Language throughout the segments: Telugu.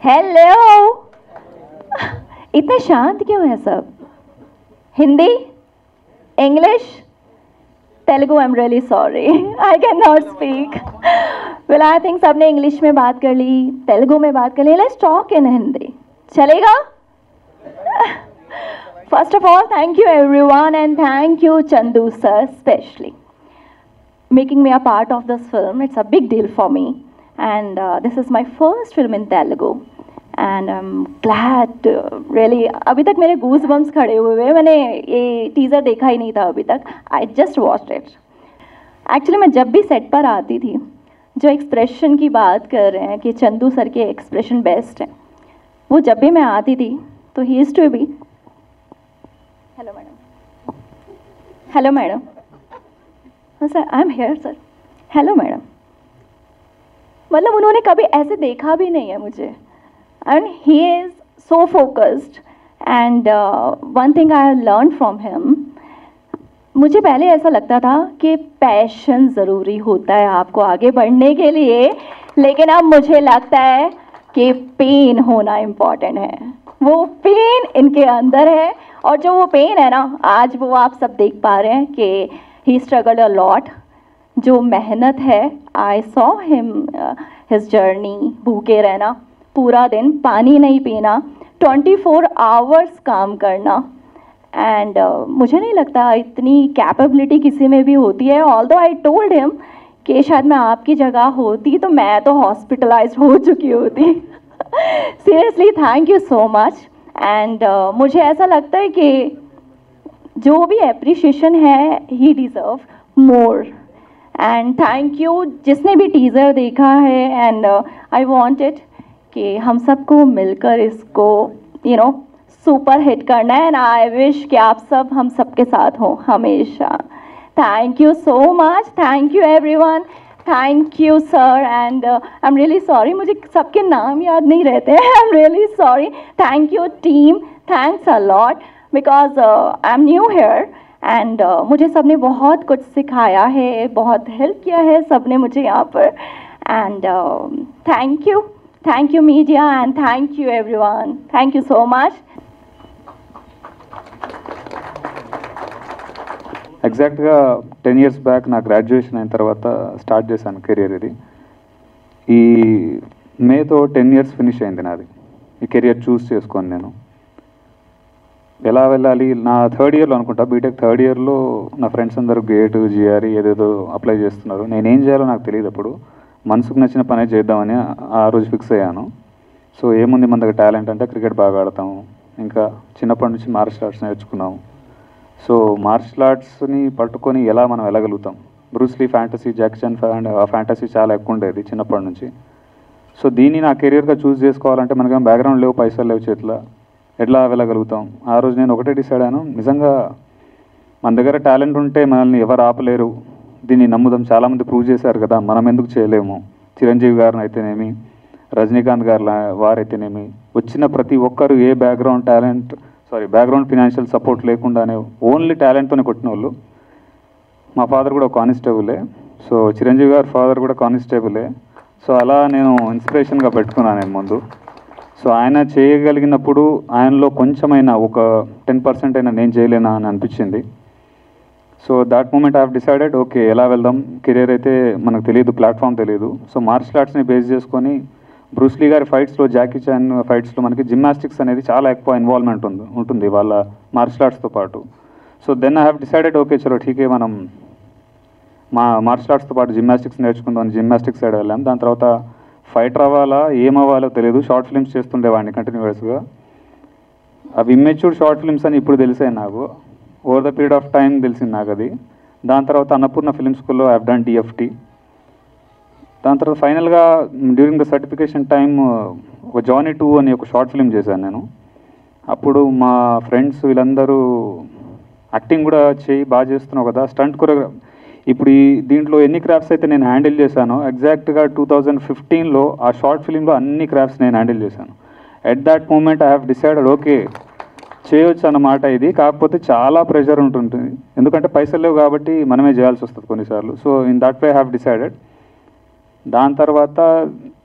हेलो इतने शांत क्यों है सब? Hindi, English, Telugu? I am really sorry, I can not speak. Well I think सबने इंग्लिश में बात कर ली, तेलुगु में बात कर ली. लेट्स टॉक इन हिंदी, चलेगा? First of all, thank you everyone and thank you Chandu sir especially making me a part of this film. It's a big deal for me and this is my first film in Telugu and I'm glad really. अभी तक मेरे goosebumps खड़े हुए हैं. मैंने ये टीज़र देखा ही नहीं था अभी तक. I just watched it. Actually मैं जब भी सेट पर आती थी, जो एक्सप्रेशन की बात कर रहे हैं कि चंदू सर के एक्सप्रेशन बेस्ट हैं, वो जब भी मैं आती थी तो he used to be hello madam, hello madam, हाँ sir I am here sir, hello madam. मतलब उन्होंने कभी ऐसे देखा भी नहीं है मुझे. And he is so focused and one thing I have learn from him. मुझे पहले ऐसा लगता था कि पैशन ज़रूरी होता है आपको आगे बढ़ने के लिए, लेकिन अब मुझे लगता है कि पेन होना इम्पॉर्टेंट है. वो पेन इनके अंदर है और जो वो पेन है ना, आज वो आप सब देख पा रहे हैं कि ही स्ट्रगल्ड अ लॉट. जो मेहनत है, I saw him his journey. भूखे रहना, पूरा दिन पानी नहीं पीना, 24 आवर्स काम करना एंड मुझे नहीं लगता इतनी कैपेबिलिटी किसी में भी होती है. ऑल्दो आई टोल्ड हिम कि शायद मैं आपकी जगह होती तो मैं तो हॉस्पिटलाइज हो चुकी होती. Seriously thank you so much and मुझे ऐसा लगता है कि जो भी एप्रिशिएशन है he deserve more and thank you जिसने भी टीज़र देखा है. एंड आई वांटेड कि हम सबको मिलकर इसको यू नो सुपर हिट करना है एंड आई विश कि आप सब हम सबके साथ हों हमेशा. Thank you so much, thank you everyone, thank you sir and I am really sorry मुझे सबके नाम याद नहीं रहते हैं. I am really sorry. Thank you team, thanks a lot because I am new here and मुझे सबने बहुत कुछ सिखाया है, बहुत हेल्प किया है सबने मुझे यहाँ पर. And thank you media and thank you everyone. Thank you so much. ఎగ్జాక్ట్గా 10 years బ్యాక్ నా గ్రాడ్యుయేషన్ అయిన తర్వాత స్టార్ట్ చేశాను కెరియర్. ఇది ఈ మేతో 10 years ఫినిష్ అయింది నాది. ఈ కెరియర్ చూస్ చేసుకొని నేను ఎలా వెళ్ళాలి. నా 3rd yearలో అనుకుంటా, బీటెక్ 3rd yearలో నా ఫ్రెండ్స్ అందరూ గేట్ జిఆర్ఈ ఏదేదో అప్లై చేస్తున్నారు. నేనేం చేయాలో నాకు తెలియదు. అప్పుడు మనసుకు నచ్చిన పనే చేద్దామని ఆ రోజు ఫిక్స్ అయ్యాను. సో ఏముంది మన దగ్గర టాలెంట్ అంటే క్రికెట్ బాగా ఆడతాము, ఇంకా చిన్నప్పటి నుంచి మార్షల్ ఆర్ట్స్ నేర్చుకున్నాము. సో మార్షల్ ఆర్ట్స్ని పట్టుకొని ఎలా మనం వెళ్ళగలుగుతాం. Bruce Lee fantasy, Jackie Chan fantasy చాలా ఎక్కువ ఉండేది చిన్నప్పటి నుంచి. సో దీన్ని నా కెరియర్గా చూస్ చేసుకోవాలంటే మనకేం బ్యాక్గ్రౌండ్ లేవు, పైసలు లేవు చేతిలో, ఎట్లా వెళ్ళగలుగుతాం. ఆ రోజు నేను ఒకటే డిసైడ్ అయ్యాను, నిజంగా మన దగ్గర టాలెంట్ ఉంటే మనల్ని ఎవరు ఆపలేరు, దీన్ని నమ్ముదాం. చాలామంది ప్రూవ్ చేశారు కదా, మనం ఎందుకు చేయలేము. చిరంజీవి గారిని అయితేనేమి, రజనీకాంత్ గారు వారైతేనేమి, వచ్చిన ప్రతి ఒక్కరు ఏ బ్యాక్గ్రౌండ్ ఫినాన్షియల్ సపోర్ట్ లేకుండానే ఓన్లీ టాలెంట్తోనే కొట్టిన వాళ్ళు. మా ఫాదర్ కూడా కానిస్టేబులే, సో చిరంజీవి గారి ఫాదర్ కూడా కానిస్టేబులే. సో అలా నేను ఇన్స్పిరేషన్గా పెట్టుకున్నాను నేను ముందు. సో ఆయన చేయగలిగినప్పుడు ఆయనలో కొంచెమైనా ఒక 10% అయినా నేను చేయలేనా అని అనిపించింది. So that moment I have decided okay ఎలా వెళ్దాం. కెరీర్ అయితే మనకు తెలియదు, ప్లాట్ఫామ్ తెలియదు. సో మార్షల్ ఆర్ట్స్ని బేస్ చేసుకొని బ్రూస్లీ గారి ఫైట్స్లో, జాకీ చాన్ ఫైట్స్లో మనకి జిమ్నాస్టిక్స్ అనేది చాలా ఎక్కువ ఇన్వాల్వ్మెంట్ ఉంటుంది వాళ్ళ మార్షల్ ఆర్ట్స్తో పాటు. So then I have decided okay చలో ఠీకే మనం మార్షల్ ఆర్ట్స్తో పాటు జిమ్నాస్టిక్స్ నేర్చుకుందాం. జిమ్నాస్టిక్స్ సైడ్ వెళ్ళాం. దాని తర్వాత ఫైటర్ అవ్వాలా ఏమవ్వాలో తెలియదు. షార్ట్ ఫిల్మ్స్ చేస్తుండేవాడిని కంటిన్యూస్గా. అవి ఇమ్మెచ్యూర్ షార్ట్ ఫిల్మ్స్ అని ఇప్పుడు తెలిసాయి నాకు. Over the period of time తెలిసింది నాకు అది. దాని తర్వాత అన్నపూర్ణ ఫిల్మ్ స్కూల్లో ఐ హావ్ డన్ డిఎఫ్టీ. దాని తర్వాత ఫైనల్గా డ్యూరింగ్ ద సర్టిఫికేషన్ టైం ఒక జానీ 2 అని ఒక షార్ట్ ఫిల్మ్ చేశాను నేను. అప్పుడు మా ఫ్రెండ్స్ వీళ్ళందరూ యాక్టింగ్ కూడా బాగా చేస్తున్నావు కదా, స్టంట్ కొరియోగ్రాఫ్. ఇప్పుడు దీంట్లో ఎన్ని క్రాఫ్ట్స్ అయితే నేను హ్యాండిల్ చేశానో ఎగ్జాక్ట్గా 2015లో ఆ షార్ట్ ఫిల్మ్లో అన్ని క్రాఫ్ట్స్ నేను హ్యాండిల్ చేశాను. At that moment I have decided okay చేయొచ్చు అన్నమాట ఇది. కాకపోతే చాలా ప్రెషర్ ఉంటుంది, ఎందుకంటే పైసలు లేవు కాబట్టి మనమే చేయాల్సి వస్తుంది కొన్నిసార్లు. So in that way I have decided దాని తర్వాత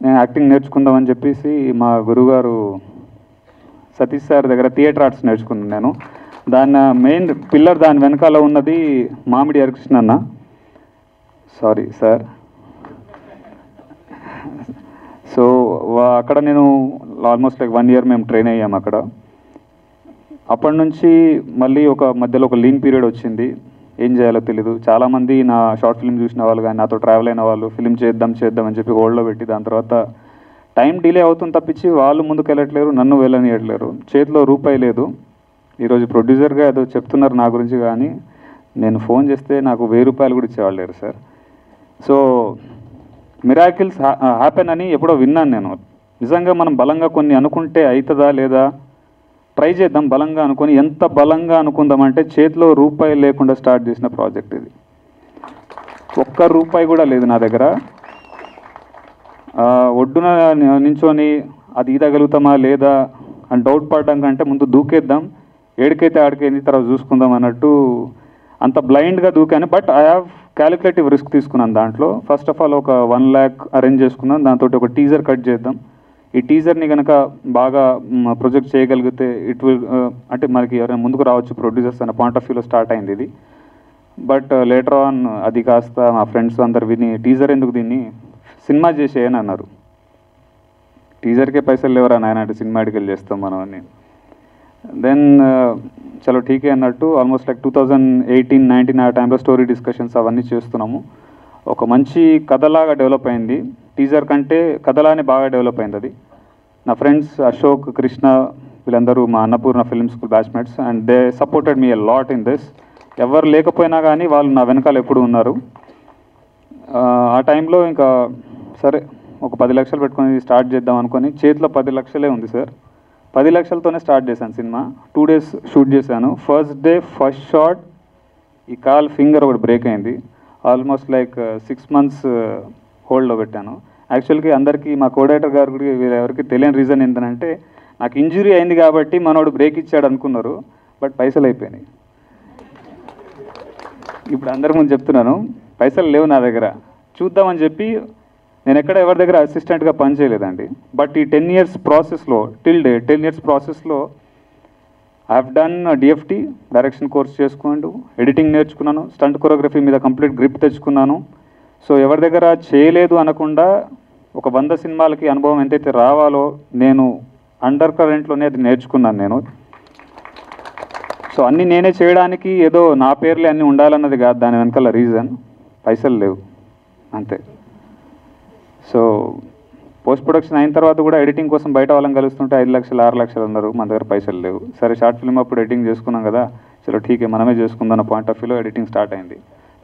నేను యాక్టింగ్ నేర్చుకుందామని చెప్పేసి మా గురుగారు సతీష్ సార్ దగ్గర థియేటర్ ఆర్ట్స్ నేర్చుకున్నాను నేను. దాని మెయిన్ పిల్లర్ దాని వెనకాల ఉన్నది మామిడి హరికృష్ణ అన్న. Sorry sir. సో అక్కడ నేను ఆల్మోస్ట్ లైక్ 1 year మేము ట్రైన్ అయ్యాము అక్కడ. అప్పటి నుంచి మళ్ళీ మధ్యలో ఒక లీన్ పీరియడ్ వచ్చింది. ఏం చేయాలో తెలీదు. చాలామంది నా షార్ట్ ఫిల్మ్ చూసిన వాళ్ళు కానీ నాతో ట్రావెల్ అయిన వాళ్ళు ఫిల్మ్ చేద్దాం అని చెప్పి హోల్డ్లో పెట్టి దాని తర్వాత టైం డిలే అవుతుంది తప్పించి వాళ్ళు ముందుకు వెళ్ళట్లేరు, నన్ను వెళ్ళనియట్లేరు. చేతిలో రూపాయి లేదు. ఈరోజు ప్రొడ్యూసర్గా ఏదో చెప్తున్నారు నా గురించి, కానీ నేను ఫోన్ చేస్తే నాకు 1000 రూపాయలు కూడా ఇచ్చేవాళ్ళు లేరు సార్. సో మిరాకిల్స్ హ్యాపెన్ అని ఎప్పుడో విన్నాను నేను. నిజంగా మనం బలంగా కొన్ని అనుకుంటే అవుతుందా లేదా ట్రై చేద్దాం బలంగా అనుకొని. ఎంత బలంగా అనుకుందామంటే చేతిలో రూపాయి లేకుండా స్టార్ట్ చేసిన ప్రాజెక్ట్ ఇది. 1 రూపాయి కూడా లేదు నా దగ్గర. ఒడ్డున నించొని అది ఈదగలుగుతామా లేదా అని డౌట్ పడడం కంటే ముందు దూకేద్దాం, ఏడికైతే ఆడికైంది తర్వాత చూసుకుందాం అన్నట్టు అంత బ్లైండ్గా దూకాను. But I have calculative risk తీసుకున్నాను దాంట్లో. ఫస్ట్ ఆఫ్ ఆల్ ఒక 1 lakh అరేంజ్ చేసుకున్నాను. దాంతో ఒక టీజర్ కట్ చేద్దాం. ఈ టీజర్ని కనుక బాగా ప్రొజెక్ట్ చేయగలిగితే ఇట్ విల్ అంటే మనకి ఎవరైనా ముందుకు రావచ్చు ప్రొడ్యూసర్స్ అనే పాయింట్ ఆఫ్ వ్యూలో స్టార్ట్ అయింది ఇది. బట్ లేటర్ ఆన్ అది కాస్త మా ఫ్రెండ్స్ అందరు విని టీజర్ ఎందుకు దీన్ని సినిమా చేసేయని అన్నారు. టీజర్కే పైసలు లేవరా నాయన అంటే సినిమా అడిగలు చేస్తాం మనం అని. దెన్ చలో ఠీకే అన్నట్టు ఆల్మోస్ట్ లైక్ 2018-19 ఆ టైంలో స్టోరీ డిస్కషన్స్ అవన్నీ చేస్తున్నాము. ఒక మంచి కథలాగా డెవలప్ అయింది. టీజర్ కంటే కథలానే బాగా డెవలప్ అయింది అది. నా ఫ్రెండ్స్ అశోక్, కృష్ణ వీళ్ళందరూ మా Annapurna film school batchmates and they supported me a lot in this. ఎవరు లేకపోయినా కానీ వాళ్ళు నా వెనకాల ఎప్పుడు ఉన్నారు. ఆ టైంలో ఇంకా సరే ఒక 10 లక్షలు పెట్టుకొని స్టార్ట్ చేద్దాం అనుకొని చేతిలో 10 లక్షలే ఉంది సార్. 10 లక్షలతోనే స్టార్ట్ చేశాను సినిమా. 2 days షూట్ చేశాను. ఫస్ట్ డే ఫస్ట్ షాట్ ఈ కాల్ ఫింగర్ ఒకటి బ్రేక్ అయింది. ఆల్మోస్ట్ లైక్ 6 months హోల్డ్లో పెట్టాను. యాక్చువల్గా అందరికీ మా కోడైటర్ గారు కూడా వీళ్ళెవరికి తెలియని రీజన్ ఏంటంటే నాకు ఇంజురీ అయింది కాబట్టి మనోడు బ్రేక్ ఇచ్చాడు అనుకున్నారు. బట్ పైసలు అయిపోయినాయి. ఇప్పుడు అందరి ముందు చెప్తున్నాను, పైసలు లేవు నా దగ్గర. చూద్దామని చెప్పి నేను ఎక్కడ ఎవరి దగ్గర అసిస్టెంట్గా పనిచేయలేదండి. బట్ ఈ 10 years ప్రాసెస్లో టిల్ డే 10 years ప్రాసెస్లో I have done DFT direction course చేసుకున్నాను, ఎడిటింగ్ నేర్చుకున్నాను, స్టంట్ కొరియోగ్రఫీ మీద కంప్లీట్ గ్రిప్ తెచ్చుకున్నాను. సో ఎవరి దగ్గర చేయలేదు అనకుండా ఒక 100 సినిమాలకి అనుభవం ఎంతైతే రావాలో నేను అండర్ కరెంట్లోనే అది నేర్చుకున్నాను నేను. సో అన్నీ నేనే చేయడానికి ఏదో నా పేర్లే అన్నీ ఉండాలన్నది కాదు దాని వెనకాల రీజన్. పైసలు లేవు అంతే. సో పోస్ట్ ప్రొడక్షన్ అయిన తర్వాత కూడా ఎడిటింగ్ కోసం బయట వాళ్ళని కలుస్తుంటే 5 లక్షలు 6 లక్షలు అన్నారు. మన దగ్గర పైసలు లేవు. సరే షార్ట్ ఫిల్మ్ అప్పుడు ఎడిటింగ్ చేసుకున్నాం కదా, చలో ఠీకే మనమే చేసుకుందాం అన్న పాయింట్ ఆఫ్ వ్యూలో ఎడిటింగ్ స్టార్ట్ అయింది.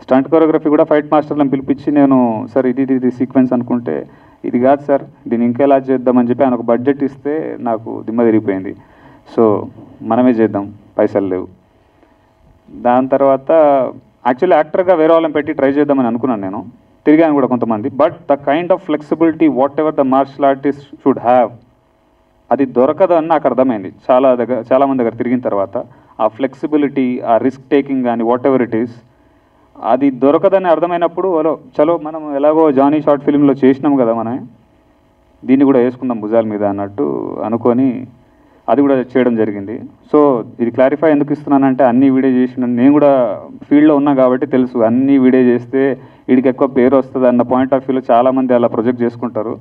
స్టంట్ కొరియోగ్రఫీ కూడా ఫైట్ మాస్టర్లను పిలిపించి నేను సార్ ఇది సీక్వెన్స్ అనుకుంటే ఇది కాదు సార్ దీన్ని ఇంకా ఎలా చేద్దామని చెప్పి ఆయన ఒక బడ్జెట్ ఇస్తే నాకు దిమ్మ తిరిగిపోయింది. సో మనమే చేద్దాం, పైసలు లేవు. దాని తర్వాత యాక్చువల్లీ యాక్టర్గా వేరే వాళ్ళని పెట్టి ట్రై చేద్దామని అనుకున్నాను నేను. తిరిగాను కూడా కొంతమంది. But the kind of flexibility whatever the martial artist should have అది దొరకదు అని నాకు అర్థమైంది చాలామంది దగ్గర తిరిగిన తర్వాత. ఆ ఫ్లెక్సిబిలిటీ, ఆ రిస్క్ టేకింగ్ కానీ వాట్ ఎవర్ ఇట్ ఈస్ అది దొరకదని అర్థమైనప్పుడు చలో మనం ఎలాగో జానీ షార్ట్ ఫిల్మ్లో చేసినాం కదా మనం దీన్ని కూడా వేసుకుందాం భుజాల మీద అన్నట్టు అనుకొని అది కూడా చేయడం జరిగింది. సో ఇది క్లారిఫై ఎందుకు ఇస్తున్నానంటే అన్ని వీడియో చేసిన నేను కూడా ఫీల్డ్లో ఉన్నా కాబట్టి తెలుసు అన్ని వీడియో చేస్తే వీడికి ఎక్కువ పేరు వస్తుంది అన్న పాయింట్ ఆఫ్ వ్యూలో చాలామంది అలా ప్రొజెక్ట్ చేసుకుంటారు.